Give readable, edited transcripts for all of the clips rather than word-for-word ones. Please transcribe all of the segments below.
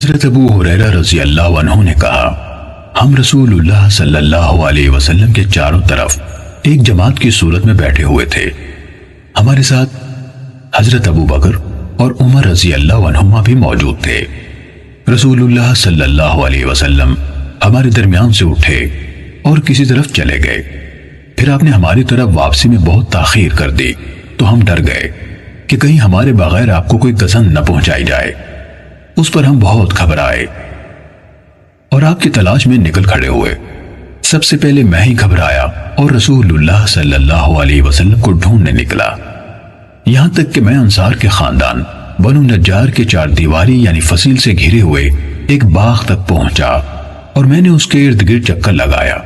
حضرت ابو ہریرہ رضی اللہ عنہ نے کہا، ہم رسول اللہ صلی اللہ علیہ وسلم کے چاروں طرف ایک جماعت کی صورت میں بیٹھے ہوئے تھے۔ ہمارے ساتھ حضرت ابو بکر اور عمر رضی اللہ عنہما بھی موجود تھے۔ رسول اللہ صلی اللہ علیہ وسلم ہمارے درمیان سے اٹھے اور کسی طرف چلے گئے۔ پھر آپ نے ہماری طرف واپسی میں بہت تاخیر کر دی تو ہم ڈر گئے کہ کہیں ہمارے بغیر آپ کو کوئی گزن نہ پہنچائی جائے۔ اس پر ہم بہت گھبرائے اور آپ کی تلاش میں نکل کھڑے ہوئے۔ سب سے پہلے میں ہی گھبرایا اور رسول اللہ صلی اللہ علیہ وسلم کو ڈھونڈنے نکلا، یہاں تک کہ میں انصار کے خاندان بنو نجار کے چار دیواری یعنی فصیل سے گھرے ہوئے ایک باغ تک پہنچا، اور میں نے اس کے ارد گرد چکر لگایا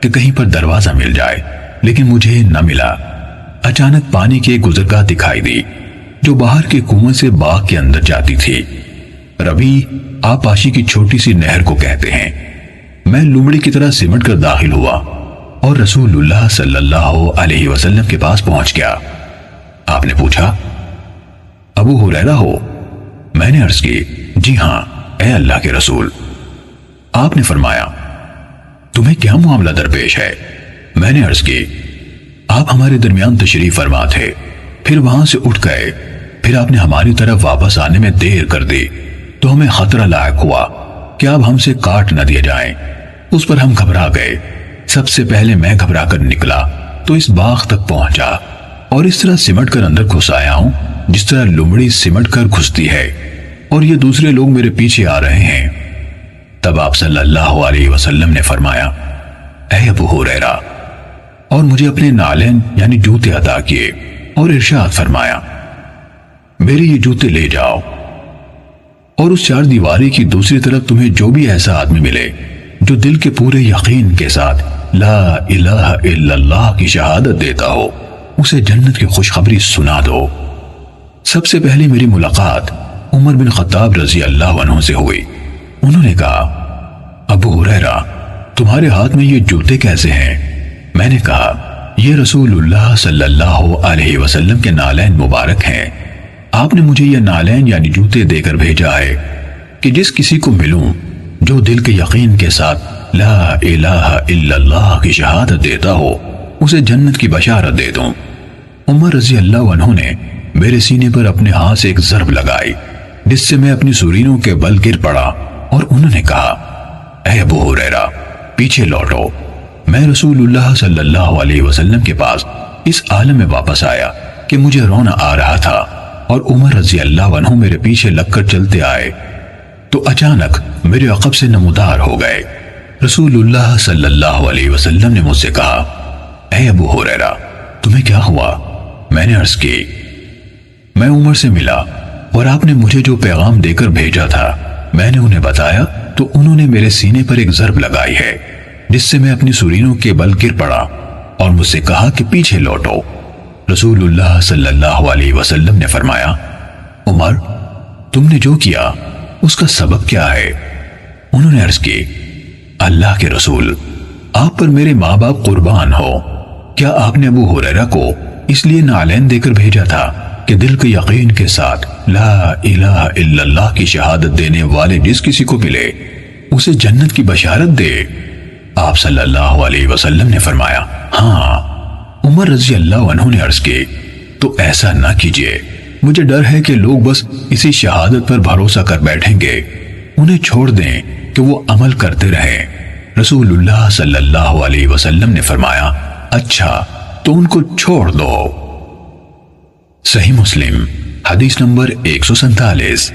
کہ کہیں پر دروازہ مل جائے، لیکن مجھے نہ ملا۔ اچانک پانی کی ایک گزرگاہ دکھائی دی جو باہر کے کنویں سے باغ کے اندر جاتی تھی۔ روی آپاشی کی چھوٹی سی نہر کو کہتے ہیں۔ میں لومڑی کی طرح سمٹ کر داخل ہوا اور رسول اللہ صلی اللہ علیہ وسلم کے پاس پہنچ گیا۔ آپ نے پوچھا، ابو ہریرہ ہو؟ میں نے عرض کی، جی ہاں اے اللہ کے رسول۔ آپ نے فرمایا، تمہیں کیا معاملہ درپیش ہے؟ میں نے عرض کی، آپ ہمارے درمیان تشریف فرما تھے، پھر وہاں سے اٹھ گئے، پھر آپ نے ہماری طرف واپس آنے میں دیر کر دی تو ہمیں خطرہ لاحق ہوا کہ آپ ہم سے کاٹ نہ دیے جائیں۔ اس پر ہم گھبرا گئے۔ سب سے پہلے میں گھبرا کر نکلا تو اس باغ تک پہنچا اور اس طرح سمٹ کر اندر گھس آیا ہوں جس طرح لومڑی سمٹ کر گھستی ہے، اور یہ دوسرے لوگ میرے پیچھے آ رہے ہیں۔ تب آپ صلی اللہ علیہ وسلم نے فرمایا، اے ابو ہریرہ، اور مجھے اپنے نالین یعنی جوتے عطا کیے اور ارشاد فرمایا، میرے یہ جوتے لے جاؤ، اور اس چار دیواری کی دوسری طرف تمہیں جو بھی ایسا آدمی ملے جو دل کے پورے یقین کے ساتھ لا الہ الا اللہ کی شہادت دیتا ہو، اسے جنت کی خوشخبری سنا دو۔ سب سے پہلے میری ملاقات عمر بن خطاب رضی اللہ عنہ سے ہوئی۔ انہوں نے کہا، ابو ہریرہ، تمہارے ہاتھ میں یہ جوتے کیسے ہیں؟ میں نے کہا، یہ رسول اللہ صلی اللہ علیہ وسلم کے نالین مبارک ہیں۔ آپ نے مجھے یہ نالین یعنی جوتے دے کر بھیجا ہے کہ جس کسی کو ملوں جو دل کے یقین کے ساتھ لا الہ الا اللہ کی شہادت دیتا ہو، اسے جنت کی بشارت دے دوں۔ عمر رضی اللہ عنہ نے میرے سینے پر اپنے ہاتھ سے ایک ضرب لگائی جس سے میں اپنی سورینوں کے بل گر پڑا، اور انہوں نے کہا، اے ابو ہریرہ، پیچھے لوٹو۔ میں رسول اللہ صلی اللہ علیہ وسلم کے پاس اس عالم میں واپس آیا کہ مجھے رونا آ رہا تھا، اور عمر رضی اللہ عنہ میرے پیچھے لگ کر چلتے آئے تو اچانک میرے عقب سے نمودار ہو گئے۔ رسول اللہ صلی اللہ علیہ وسلم نے مجھ سے کہا، اے ابو ہریرہ، تمہیں کیا ہوا؟ میں نے عرض کی، میں عمر سے ملا اور آپ نے مجھے جو پیغام دے کر بھیجا تھا میں نے انہیں بتایا تو انہوں نے میرے سینے پر ایک ضرب لگائی ہے جس سے میں اپنی سورینوں کے بل گر پڑا، اور مجھ سے کہا کہ پیچھے لوٹو۔ رسول اللہ صلی اللہ علیہ وسلم نے فرمایا، عمر، تم نے جو کیا اس کا سبب کیا ہے؟ انہوں نے عرض کی، اللہ کے رسول، آپ پر میرے ماں باپ قربان ہو، کیا آپ نے ابو ہریرہ کو اس لیے نالین دے کر بھیجا تھا کہ دل کے یقین کے ساتھ لا الہ الا اللہ کی شہادت دینے والے جس کسی کو ملے اسے جنت کی بشارت دے؟ آپ صلی اللہ علیہ وسلم نے فرمایا، ہاں۔ عمر رضی اللہ عنہ نے عرض کی، تو ایسا نہ کیجیے، مجھے ڈر ہے کہ لوگ بس اسی شہادت پر بھروسہ کر بیٹھیں گے، انہیں چھوڑ دیں کہ وہ عمل کرتے رہیں۔ رسول اللہ صلی اللہ علیہ وسلم نے فرمایا، اچھا تو ان کو چھوڑ دو۔ صحیح مسلم حدیث نمبر 147۔